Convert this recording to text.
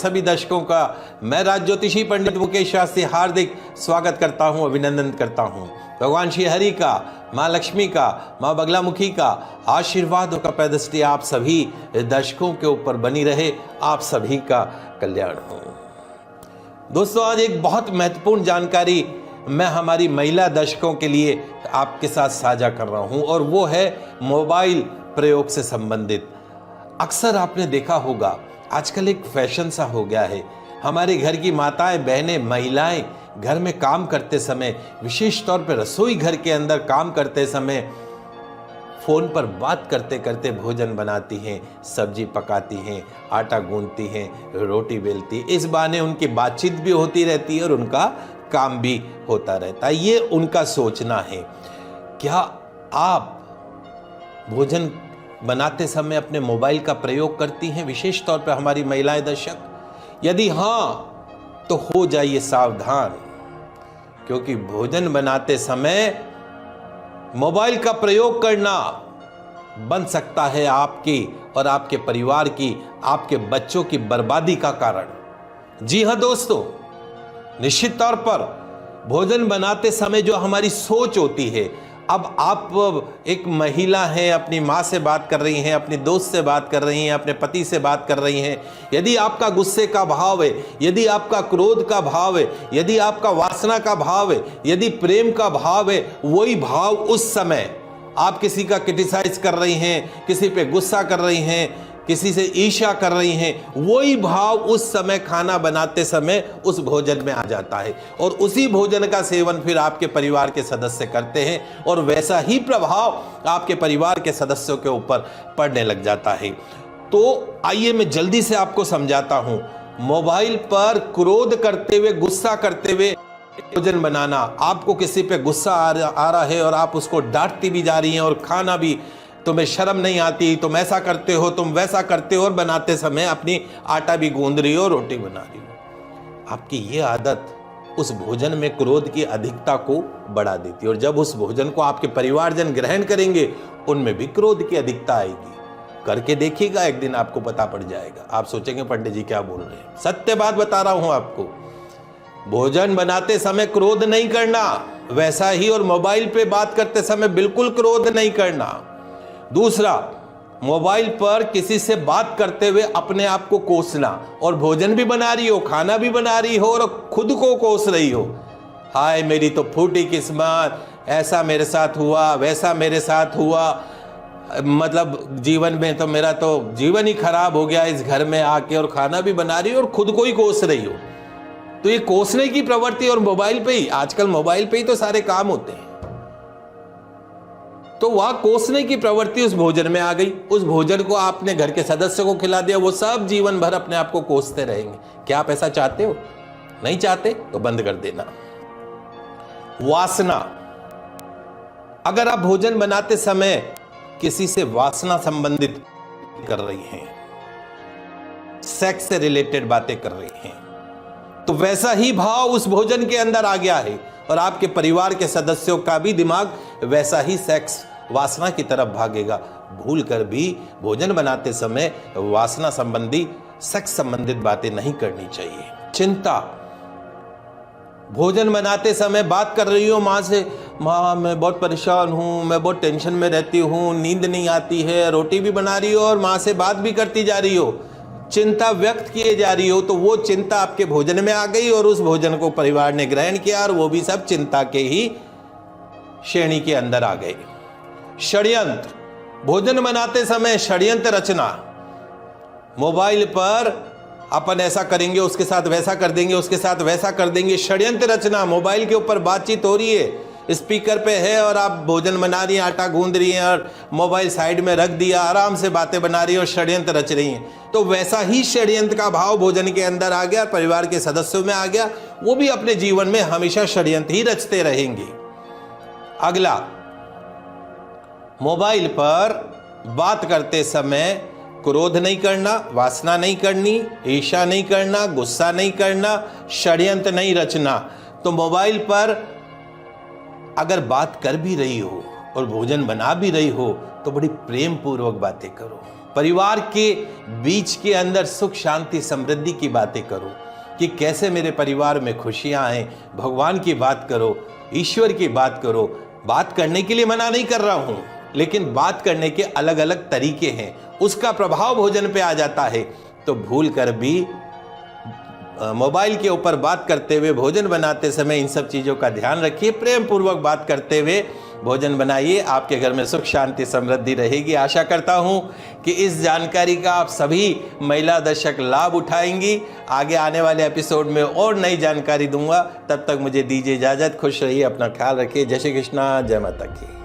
सभी दर्शकों का मैं राज ज्योतिषी पंडित मुकेश शास्त्री हार्दिक स्वागत करता हूं, अभिनंदन करता हूं। भगवान श्री हरि का, माँ लक्ष्मी का, माँ बगलामुखी का आशीर्वाद और कृपादृष्टि आप सभी दर्शकों के ऊपर बनी रहे। आप सभी का कल्याण हो। दोस्तों, आज एक बहुत महत्वपूर्ण जानकारी मैं हमारी महिला दर्शकों के लिए आपके साथ साझा कर रहा हूं और वो है मोबाइल प्रयोग से संबंधित। अक्सर आपने देखा होगा, आजकल एक फैशन सा हो गया है। हमारे घर की माताएं, बहनें, महिलाएं घर में काम करते समय, विशेष तौर पर रसोई घर के अंदर काम करते समय फोन पर बात करते करते भोजन बनाती हैं, सब्जी पकाती हैं, आटा गूंथती हैं, रोटी बेलती हैं। इस बहाने उनकी बातचीत भी होती रहती है और उनका काम भी होता रहता है। ये उनका सोचना है। क्या आप भोजन बनाते समय अपने मोबाइल का प्रयोग करती हैं, विशेष तौर पर हमारी महिलाएं दर्शक? यदि हाँ, तो हो जाइए सावधान, क्योंकि भोजन बनाते समय मोबाइल का प्रयोग करना बन सकता है आपकी और आपके परिवार की, आपके बच्चों की बर्बादी का कारण। जी हां दोस्तों, निश्चित तौर पर भोजन बनाते समय जो हमारी सोच होती है, अब आप एक महिला हैं, अपनी माँ से बात कर रही हैं, अपनी दोस्त से बात कर रही हैं, अपने पति से बात कर रही हैं। यदि आपका गुस्से का भाव है, यदि आपका क्रोध का भाव है, यदि आपका वासना का भाव है, यदि प्रेम का भाव है, वही भाव उस समय आप किसी का क्रिटिसाइज कर रही हैं, किसी पे गुस्सा कर रही हैं, किसी से ईर्ष्या कर रही हैं, वही भाव उस समय खाना बनाते समय उस भोजन में आ जाता है और उसी भोजन का सेवन फिर आपके परिवार के सदस्य करते हैं और वैसा ही प्रभाव आपके परिवार के सदस्यों के ऊपर पड़ने लग जाता है। तो आइए मैं जल्दी से आपको समझाता हूं। मोबाइल पर क्रोध करते हुए, गुस्सा करते हुए भोजन बनाना, आपको किसी पे गुस्सा आ रहा है और आप उसको डांटती भी जा रही हैं और खाना भी, तुम्हें शर्म नहीं आती, तुम ऐसा करते हो, तुम वैसा करते हो, और बनाते समय अपनी आटा भी गूंद रही हो, रोटी बना रही हो। आपकी ये आदत उस भोजन में क्रोध की अधिकता को बढ़ा देती है और जब उस भोजन को आपके परिवारजन ग्रहण करेंगे, उनमें भी क्रोध की अधिकता आएगी। करके देखिएगा, एक दिन आपको पता पड़ जाएगा। आप सोचेंगे पंडित जी क्या बोल रहे हैं। सत्य बात बता रहा हूं आपको। भोजन बनाते समय क्रोध नहीं करना, वैसा ही और मोबाइल पे बात करते समय बिल्कुल क्रोध नहीं करना। दूसरा, मोबाइल पर किसी से बात करते हुए अपने आप को कोसना, और भोजन भी बना रही हो, खाना भी बना रही हो और खुद को कोस रही हो। हाय मेरी तो फूटी किस्मत, ऐसा मेरे साथ हुआ, वैसा मेरे साथ हुआ, मतलब जीवन में तो मेरा तो जीवन ही खराब हो गया इस घर में आके, और खाना भी बना रही हो और खुद को ही कोस रही हो। तो ये कोसने की प्रवृत्ति, और मोबाइल पे ही, आजकल मोबाइल पे ही तो सारे काम होते हैं, तो वह कोसने की प्रवृत्ति उस भोजन में आ गई। उस भोजन को आपने घर के सदस्यों को खिला दिया, वो सब जीवन भर अपने आप को कोसते रहेंगे। क्या आप ऐसा चाहते हो? नहीं चाहते तो बंद कर देना। वासना, अगर आप भोजन बनाते समय किसी से वासना संबंधित कर रही हैं, सेक्स से रिलेटेड बातें कर रही हैं, तो वैसा ही भाव उस भोजन के अंदर आ गया है और आपके परिवार के सदस्यों का भी दिमाग वैसा ही सेक्स, वासना की तरफ भागेगा। भूल कर भी भोजन बनाते समय वासना संबंधी, सेक्स संबंधित बातें नहीं करनी चाहिए। चिंता, भोजन बनाते समय बात कर रही हो माँ से, माँ मैं बहुत परेशान हूँ, मैं बहुत टेंशन में रहती हूँ, नींद नहीं आती है, रोटी भी बना रही हो और माँ से बात भी करती जा रही हो, चिंता व्यक्त किए जा रही हो, तो वो चिंता आपके भोजन में आ गई और उस भोजन को परिवार ने ग्रहण किया और वो भी सब चिंता के ही श्रेणी के अंदर आ गए। षड्यंत्र, भोजन बनाते समय षड्यंत्र रचना, मोबाइल पर अपन ऐसा करेंगे, उसके साथ वैसा कर देंगे, उसके साथ वैसा कर देंगे, षड्यंत्र रचना। मोबाइल के ऊपर बातचीत हो रही है, स्पीकर पे है और आप भोजन बना रही हैं, आटा गूंद रही हैं और मोबाइल साइड में रख दिया, आराम से बातें बना रही हैं और षड्यंत्र रच रही हैं। तो वैसा ही षड्यंत्र का भाव भोजन के अंदर आ गया, परिवार के सदस्यों में आ गया। वो भी अपने जीवन में हमेशा षड्यंत्र ही रचते रहेंगे। अगला, मोबाइल पर बात करते समय क्रोध नहीं करना, वासना नहीं करनी, ईर्ष्या नहीं करना, गुस्सा नहीं करना, षड्यंत्र नहीं रचना। तो मोबाइल पर अगर बात कर भी रही हो और भोजन बना भी रही हो, तो बड़ी प्रेम पूर्वक बातें करो। परिवार के बीच के अंदर सुख शांति समृद्धि की बातें करो कि कैसे मेरे परिवार में खुशियां आए। भगवान की बात करो, ईश्वर की बात करो। बात करने के लिए मना नहीं कर रहा हूं, लेकिन बात करने के अलग अलग तरीके हैं, उसका प्रभाव भोजन पे आ जाता है। तो भूल कर भी मोबाइल के ऊपर बात करते हुए भोजन बनाते समय इन सब चीज़ों का ध्यान रखिए। प्रेम पूर्वक बात करते हुए भोजन बनाइए, आपके घर में सुख शांति समृद्धि रहेगी। आशा करता हूं कि इस जानकारी का आप सभी महिला दर्शक लाभ उठाएंगी। आगे आने वाले एपिसोड में और नई जानकारी दूंगा। तब तक मुझे दीजिए इजाज़त। खुश रहिए, अपना ख्याल रखिए। जय श्री कृष्णा, जय माता की।